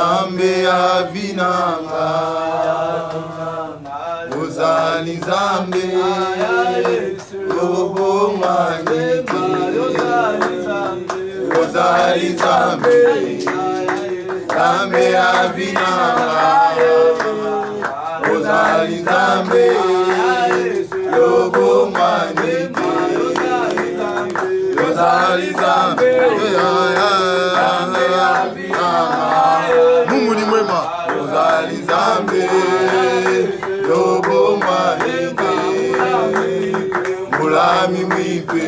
Nzambe avinanga Ozali Nzambe Obomangite Ozali Nzambe Nzambe avinanga Ozali Nzambe Obomangite Ozali Nzambe Mungu ni mwema. Ozali Nzambe Obomangite Mulami mwipe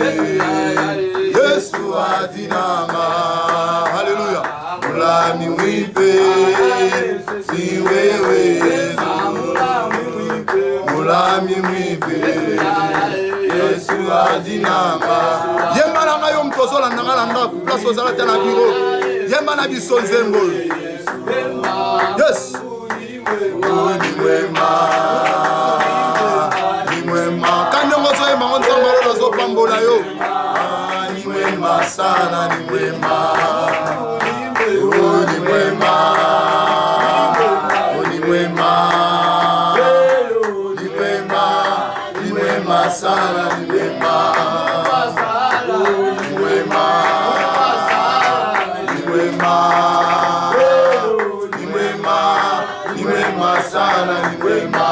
Yesu atinama. Haleluya. Mulami mwipe si wewe Yesu. Mulami mwipe Yesu atinama. Yemba na ngayo mtozola nangala ndaku place ozala tena bureau. Yemba na biso nzembo. Yes. Ni mwema. Ni mwema. Kande ngozo yemba ngonza mbalo zo pambola yo. Ni mwema sana, ni mwema. Ni mwema. Ni mwema. Ni mwema. Ni mwema sana, ni mwema. Ni mwema. Ni mwema. Ni mwema sana, ni mwema.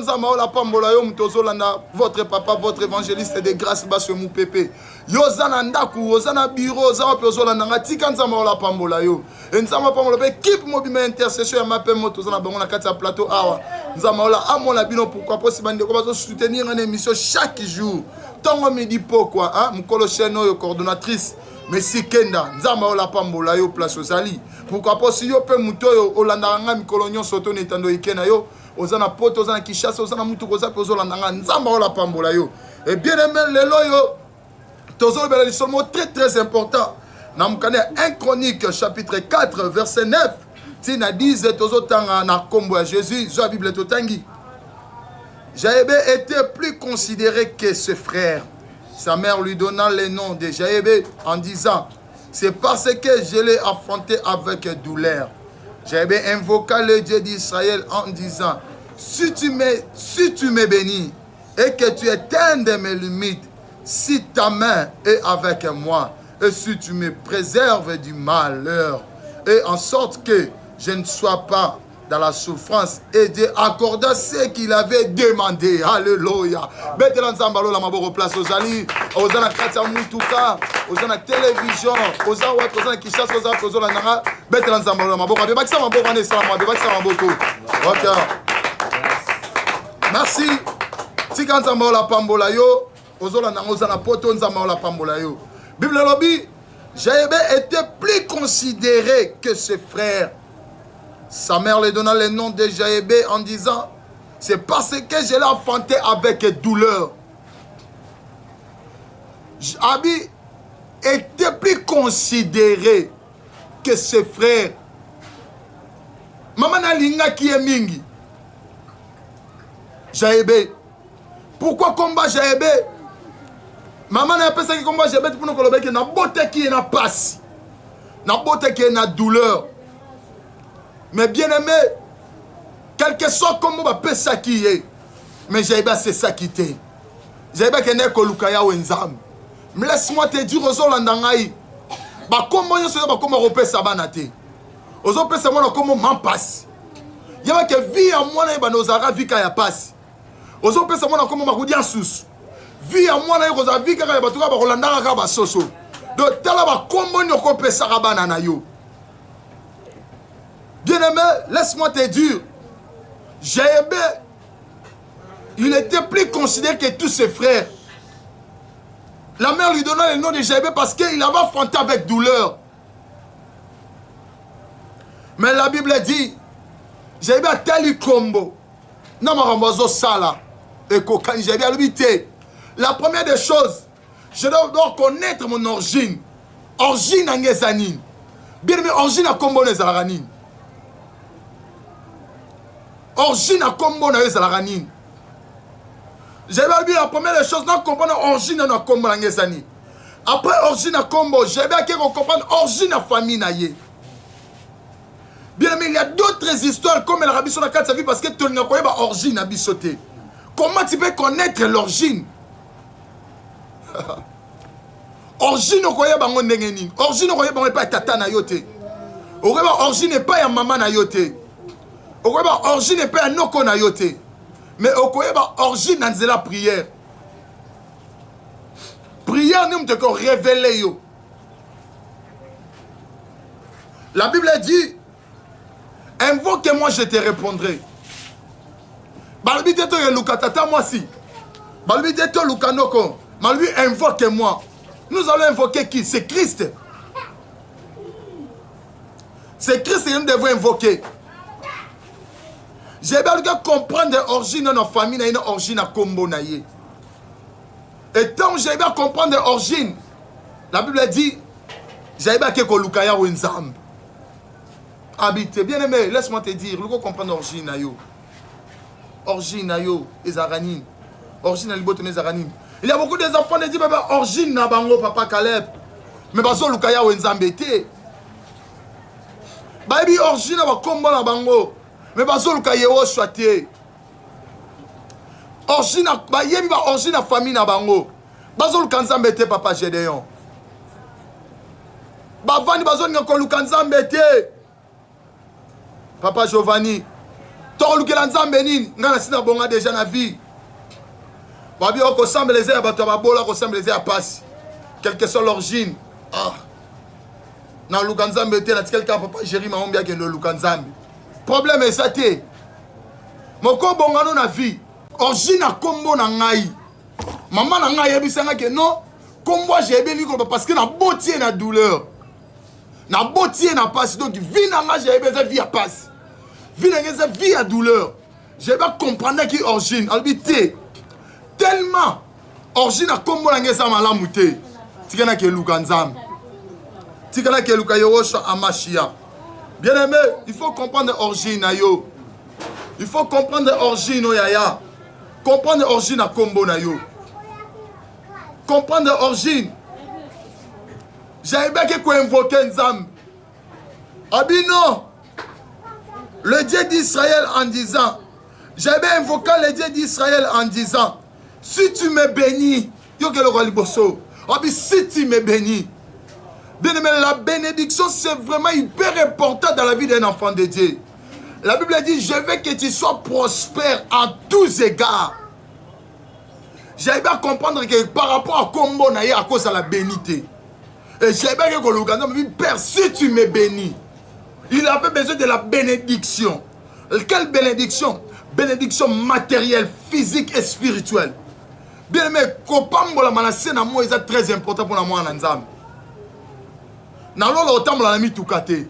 Nzambaola pambola yo mutozolanda votre papa, votre évangéliste de grâce basse mou pépé. Yozana ndaku, yozana bureau, zawa pozolanda ngatika nzambaola pambola yo. Nzamba pambola pe keep mobima intercession ya mape motozana bango na kati ya plateau awa. Nzambaola amola bino pourquoi possible bande ko bazo soutenir une émission chaque jour. Tongo midi pourquoi hein mukolo cheno yo coordonnatrice Messi Kenda nzambaola pambola yo place ozali. Pourquoi possible yo pe mutoyo olanda nga mikolo nyonso to netando ikena yo. Ozana poto, ozana kishasa, ozana mutu koza pe ozola nanga nzamba ola pambola yo. Et bien aimé lelo yo tozolo bela lisomo très important. Na mukane 1 Chronique chapitre 4 verset 9. Tina dize tozotanga na kombo ya Jésus, zo Bible totangi. Jaébé était plus considéré que ses frères. Sa mère lui donna le nom de Jaébé en disant: c'est parce que je l'ai affronté avec douleur. Jaébé invoqua le Dieu d'Israël en disant: si tu me bénis et que tu éteins de mes limites, si ta main est avec moi, et si tu me préserves du malheur, et en sorte que je ne sois pas dans la souffrance, et Dieu accorda ce qu'il avait demandé. Alléluia. Betela nzambalo la maboko place ozali, ozana katia mutuka, ozana télévision, ozana kishasa, ozana nanga, betela nzambalo la maboko. Bebakisa maboko ane salama, bebakisa maboko. OK. Merci. Tika nzambalo la pambola yo, ozana poto nzambalo la pambola yo. Bible lobby, Jaébé était plus considéré que ses frères. Sa mère lui donna le nom de Jaébé en disant: c'est parce que je l'ai affronté avec douleur. Abi était plus considéré que ses frères. Maman Nalinga qui est mingi. Jaébé. Pourquoi combat Jaébé? Maman n'a pas ça qui combat Jaébé pour nous colober que na beauté qui est na passe. Na beauté qui est na douleur. Mais bien aimé, quel que soit comment on peut ça qui est, mais Jaébé c'est ça qui t'est. Jaébé qui n'est que Lukaya Wenzam. Mais laisse-moi te dire aux Hollandais, bah comment on se dit comment on peut ça banate. Aux autres c'est moi comment m'en passe. Il y a que vie à moi na nos arabes vie kaya passe. Aux autres c'est moi comment ma en sous. Vie à moi na aux arabes vie kaya batuka ba Hollandais ka ba soso. Donc tala ba comment on peut ça banana yo. Bien-aimé, laisse-moi te dire, Jaébé, il était plus considéré que tous ses frères. La mère lui donna le nom de Jaébé parce qu'il avait affronté avec douleur. Mais la Bible dit, j'ai bien tel combo. Non, ma sala. Et quand j'ai bien l'habité. La première des choses, je dois connaître mon origine. Origine en Gézanin. Bien aimé, origine à combo les Aranin. Origine à combo les Aranin. J'ai bien la première des choses, non comprendre origine à combo en Gézanin. Après origine à combo, j'ai bien comprendre origine à famille naïe. Bien aimé, il y a d'autres histoires comme la Rabbi sur la carte sa vie parce que tu n'as pas origine à bissoter. Comment tu peux connaître l'origine? Origine au koya bango ndengeni. Origine au koya bango pas tata na yote. Au koya origine pas ya maman na yote. Au koya origine pas ya noko na yote. Mais au koya origine dans la prière. Prière nous te révéler yo. La Bible dit, invoque-moi, je te répondrai. Balbi teto ye lukatata moi si. Balbi teto lukanoko. Malbi invoque-moi. Nous allons invoquer qui? C'est Christ. C'est Christ que nous devons invoquer. J'ai bien comprendre l'origine de notre famille, une origine à Kombo naïe. Et tant que j'ai bien comprendre l'origine, la Bible dit, j'ai bien que Lukaya ou Nzam. Habite, bien aimé, laisse-moi te dire, nous comprendre l'origine naïe. Origine naïe, les Aranines. Origine naïe, les Aranines. Il y a beaucoup d'enfants qui disent, origine na bango, papa Caleb. Mais baso Lukaya ou Nzam bete. Baby origine na Kombo na bango. Mais baso Lukaya ou Swate. Origine na origine na famille na bango. Baso Lukanzam bete, papa Gédéon. Bavani baso Lukanzam bete. Papa Giovanni. Toro Lukanzam benin. Ngana sina bonga déjà na vie. Babi on semble les airs à Batobabola, on semble les airs à passe. Quelle que soit l'origine. Ah. Dans Lukanzambe, il y a quelqu'un papa Jérémy Mahombia qui est dans Lukanzambe. Problème est ça. Mon combo on a vie. Origine à combo na ngai. Maman na ngai yebisanga que non. Combo j'ai bien dit parce que na beauté na douleur. Na beauté na passe donc vie na ngai j'ai besoin vie à passe. Vie na ngai vie à douleur. J'ai pas comprendre qui origine. Albité. Tellement origine à combo na ngesa malamu te tikana ke lukanzam tikana ke lukayo amashia. Bien aimé, il faut comprendre origine na yo. Il faut comprendre origine o yaya. Comprendre origine à combo na yo. Comprendre origine. J'avais bien que quoi invoquer Nzam. Abino le Dieu d'Israël en disant, j'avais invoqué le Dieu d'Israël en disant, si tu me bénis, si tu me bénis, bien aimé, la bénédiction c'est vraiment hyper important dans la vie d'un enfant de Dieu. La Bible dit, je veux que tu sois prospère en tous égards. J'arrive à comprendre que par rapport à Kombo Naye, à cause de la bénité. Et j'arrive à comprendre que Père, si tu me bénis, il avait besoin de la bénédiction. Quelle bénédiction? Bénédiction matérielle, physique et spirituelle. Bien aimé, kopambola manase na moi est très important pour la moi en Nzam. Na lolo otambola na mituka te.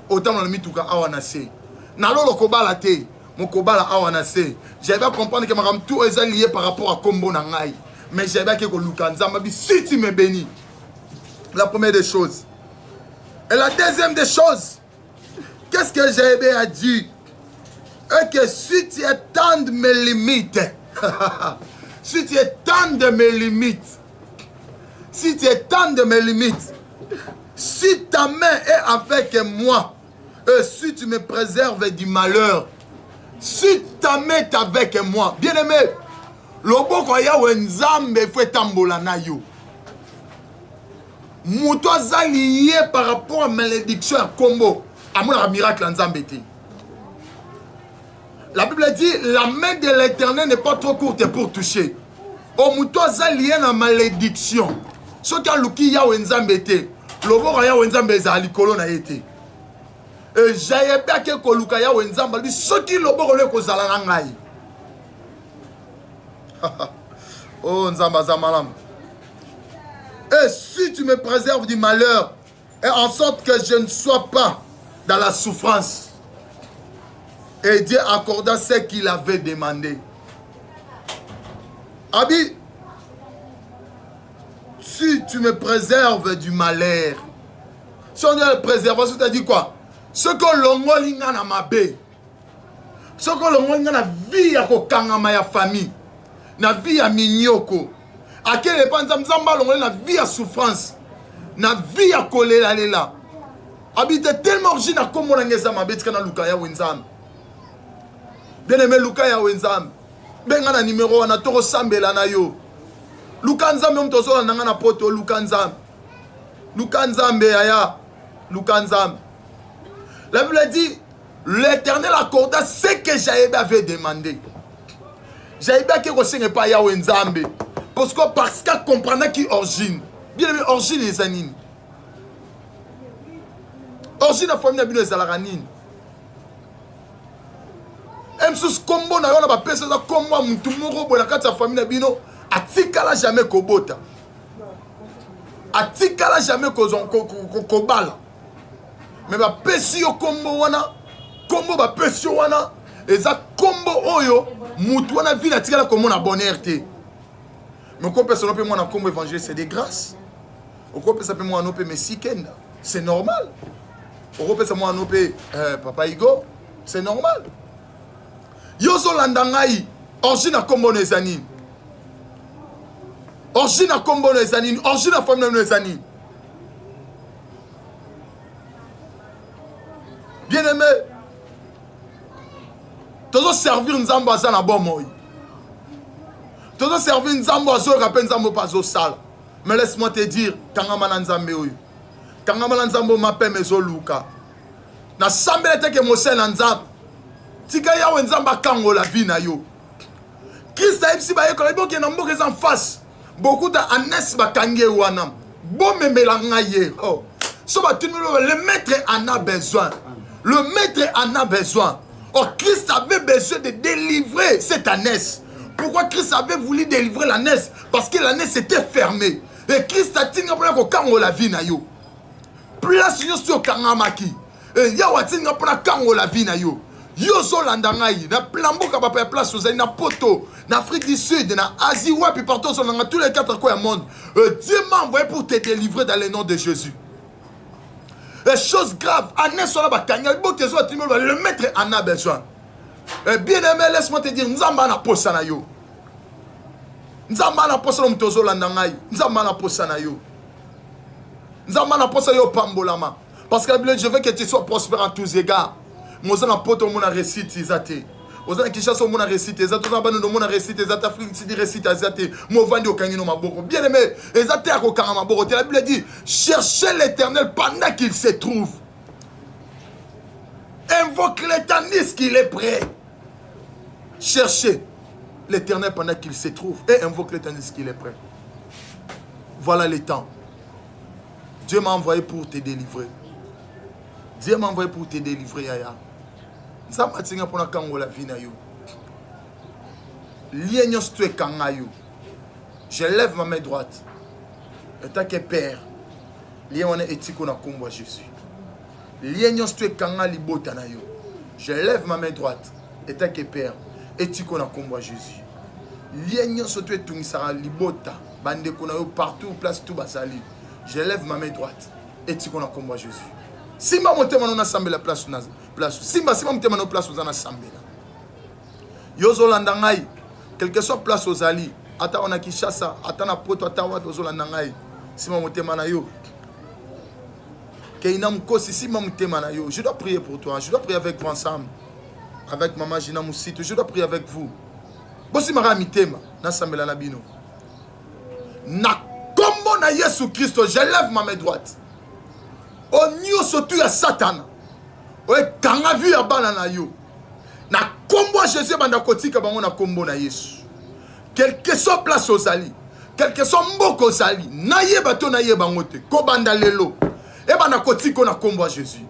Otambola na mituka awanase. Na lolo kobala te. Mon kobala awanase. J'avais à comprendre que ma tout est lié par rapport à Kombo na ngai. Mais j'avais que Luka Nzam si tu me bénis. La première des choses. Et la deuxième des choses. Qu'est-ce que j'avais à dire? Et que si tu étends mes limites. Si tu étends de mes limites, si tu étends de mes limites, si ta main est avec moi, et si tu me préserves du malheur, si ta main est avec moi, bien aimé, le bon koya wenzambe fait tambolana yo. Mouto lié par rapport à malédiction à Kombo, à mon miracle en Zambété. La Bible dit, la main de l'Éternel n'est pas trop courte pour toucher. Au mouton lié à la malédiction. Ce qui a l'ouki ya wenzambete. L'obora ya wenzambe za alikolo na été. Et j'ai bien que koluka ya wenzamba dit ce qui l'obora le kozala na ngai. Oh nzamba zamalam. Et si tu me préserves du malheur et en sorte que je ne sois pas dans la souffrance. Et Dieu accorda ce qu'il avait demandé. Abi, si tu me préserves du malheur, si on dit la préservation, c'est-à-dire quoi? Ce que l'on a dans ma baie, ce que l'on a dans la vie à la famille, na vie à mignoko, à quel point nous avons la vie à souffrance, na vie à coller là. Habite tellement original comme on a dit ma bête kana Lukaya Wenzam. Bien aimé Lukaya Wenzam. Benga na numéro na toro sambela na yo. Lukanzam yom tozo na na poto Lukanzam. Lukanzam beaya. Lukanzam. La Bible dit l'Éternel accorda ce que Jaïb avait demandé. Jaïb qui ne pas Yahweh Nzambe. Parce qu'il comprenait qui origine. Bien aimé, origine les anines. Origine la famille de Zalaranine. Msus combo na yo na ba pesa za combo mutu moko bona kati ya famille bino atikala jamais kobota. Atikala jamais kobala. Mais ba pesi yo combo wana, combo ba pesi wana, eza combo oyo mutu wana vie na tikala komo na bonheur te. Mais ko personne peut moi na combo évangile c'est des grâces. Ko personne peut moi no pe mesikenda, c'est normal. Ko personne moi no pe papa Igo, c'est normal. Yozo landangai, origine combo no ezani. Origine combo no ezani, origine famille no ezani. Bien aimé, toujours servir Nzambo à na bon moi. Toujours servir Nzambo à zo rappel Nzambo pas zo sale. Mais laisse-moi te dire, Kangama Nzambe oyo. Kangama Nzambo m'appelle mezo luka. Na sambele te ke mose na Nzambe. Tika Yahweh Nzamba kango la vie na yo. Christ a ipsi ba yekola bo ke na mboka en face. Beaucoup ta anes ba kange wana. Bo memela ngaye. Oh. So ba le maître en a besoin. Le maître en a besoin. Oh, Christ avait besoin de délivrer cette ânesse. Pourquoi Christ avait voulu délivrer l'ânesse? Parce que l'ânesse était fermée. Et Christ a dit que kango la vie na yo. Place yo sur kangamaki. Et Yahweh tinga pona kango la vie na yo. Yozo landangai na plamboka ba place aux na poto na Afrique du Sud na Asie ouais puis partout dans tous les quatre coins du monde. Dieu m'a envoyé pour te délivrer dans le nom de Jésus. Les choses graves, le maître en a besoin. Bien aimé, laisse-moi te dire, Nzamba na posa na yo. Nzamba na posa na mtozo landangai. Nzamba na posa na yo. Nzamba na posa yo pambolama. Parce que la Bible, je veux que tu sois prospère en tous égards. Moza na poto mona récite izate. Oza na Kinshasa mona récite izate. Oza na bano mona récite izate. Afrique sidi récite izate. Mo vandi okangi no maboko. Bien aimé, izate ako kanga maboko. La Bible dit, cherchez l'Éternel pendant qu'il se trouve. Invoque l'Éternel qu'il est prêt. Cherchez l'Éternel pendant qu'il se trouve. Et invoque l'Éternel qu'il est prêt. Voilà le temps. Dieu m'a envoyé pour te délivrer. Dieu m'a envoyé pour te délivrer, Yaya. Ça m'a tiré pour la kango la vie na yo. Lienyon stue kanga yo. Je lève ma main droite. Et tant que père, lienyon etiko na kombo Jésus. Lienyon stue kanga libota na yo. Je lève ma main droite. Et tant que père, etiko na kombo Jésus. Lienyon stue tungisara libota. Bande kona yo partout place tout basali. Je lève ma main droite. Etiko na kombo Jésus. Simba motema na sambe la place na place. Simba motema na place na sambe la. Yozo landangai, quel que soit place aux ali, ata on a Kinshasa, ata na poto ata wa yozo landangai. Simba motema na yo. Keina mkosi simba motema na yo. Je dois prier pour toi, je dois prier avec vous ensemble. Avec maman Gina Moussito, je dois prier avec vous. Bosi mara mitema na sambe la bino. Na kombo na Yesu Christ, je lève ma main droite. Onyo sotu ya Satan. Oye kanga vu ya bana na yo. Na kombo Jésus banda kotika bango na kombo na Yesu. Quel que soit place aux ali, quel que soit mboko aux ali, na ye bato na ye bangote, ko banda lelo. E bana kotika na kombo Jésus.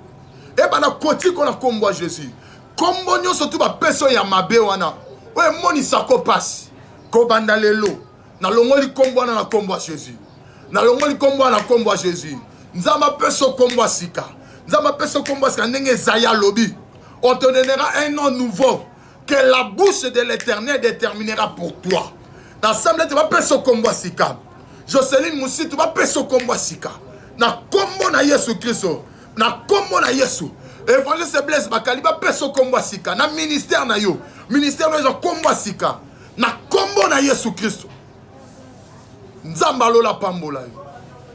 E bana kotika na kombo Jésus. Kombo nyo sotu ba peso ya mabe wana. Oye moni sako pasi. Ko banda lelo. Na longoli kombo na kombo Jésus. Na longoli kombo na kombo Jésus. Nzamba peso kombo sika. Nzamba peso kombo sika ndenge Zaya lobby. On te donnera un nom nouveau que la bouche de l'Éternel déterminera pour toi. L'assemblée tu vas peso kombo sika. Jocelyne Moussi tu vas peso kombo sika. Na kombo na Yesu Christo. Na kombo na Yesu. Évangile Blaise Bakali va peso kombo sika. Na ministère na yo. Ministère na yo kombo sika. Na kombo na Yesu Christo. Nzamba lola pambola yo.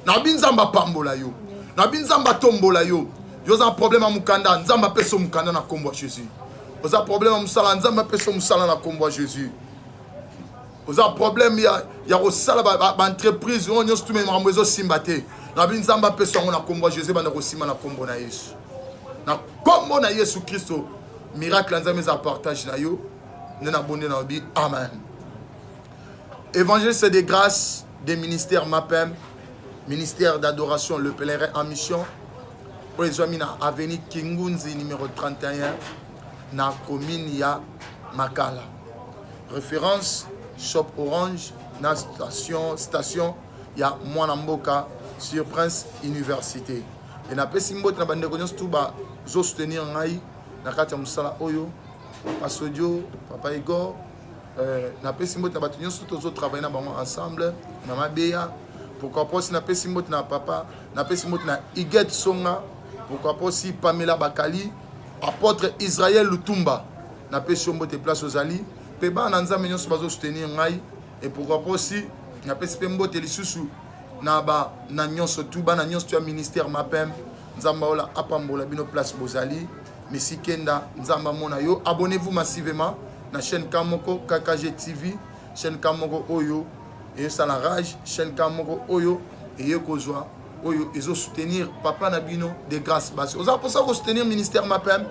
Na binzamba pambola yo. Na binzamba tombola yo. Yo za problème à mukanda. Nzamba peso mukanda na kombo Jésus. Yo za problème à musala. Nzamba peso musala na kombo Jésus. Yo za problème ya osala ba entreprise. On yo tout même ramwezo simbate. Na binzamba peso na kombo Jésus ba na kosima na kombo na Yesu. Na kombo na Yesu Christo. Miracle nzamba za partage na yo. Nena bonne na obi. Amen. Évangile c'est des grâces des ministères MAPEM, ministère d'adoration Le Pèlerin en mission. Pour les amis, na avenue Kingunzi numéro 31, na commune ya Makala. Référence Shop Orange, na station ya Mwanamboka sur Prince Université. Et na pesimbo na bande konyos tout ba zo soutenir ngai na kati musala oyo Pasodio, Papa Igor. Na pesimbo na batu nyonso tozo travailler na bango ensemble na mabeya. Pourquoi pas si na pesimbo na papa, na pesimbo na Iget Songa. Pourquoi pas si Pamela Bakali, apôtre Israël Lutumba, na pesimbo te place aux ali. Peba na nzambe nyonso bazo soutenir ngai. Et pourquoi pas si na pesimbo te lisusu na ba na nyonso tuba na nyonso tu ministère MAPEM. Nzamba ola apambola bino place bozali. Messi Kenda nzamba mona yo. Abonnez-vous massivement na chaîne Kamoko KKG TV, chaîne Kamoko Oyo et ça la rage, chaîne Kamoko Oyo et Yokozwa Oyo ils ont soutenir papa Nabino de grâce basse. Vous avez pour ça soutenir ministère MAPEM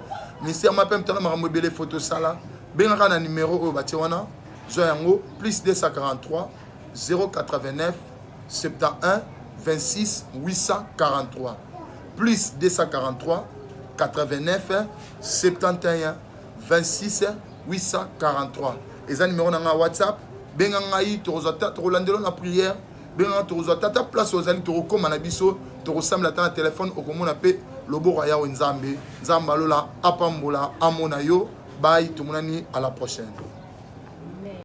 tellement m'a mobile photo ça là. Ben na numéro au batiwana Joyango plus 243 089 71 26 843 plus 243 89 71 26 843. Et ça numéro dans WhatsApp. Benga ngai torozata torolandelo na prière. Benga torozata ta place aux ali torokoma na biso torosambla ta na téléphone okomona pe lobo raya nzambe. Nzamba lola apambola amona yo. Bye tout le monde à la prochaine.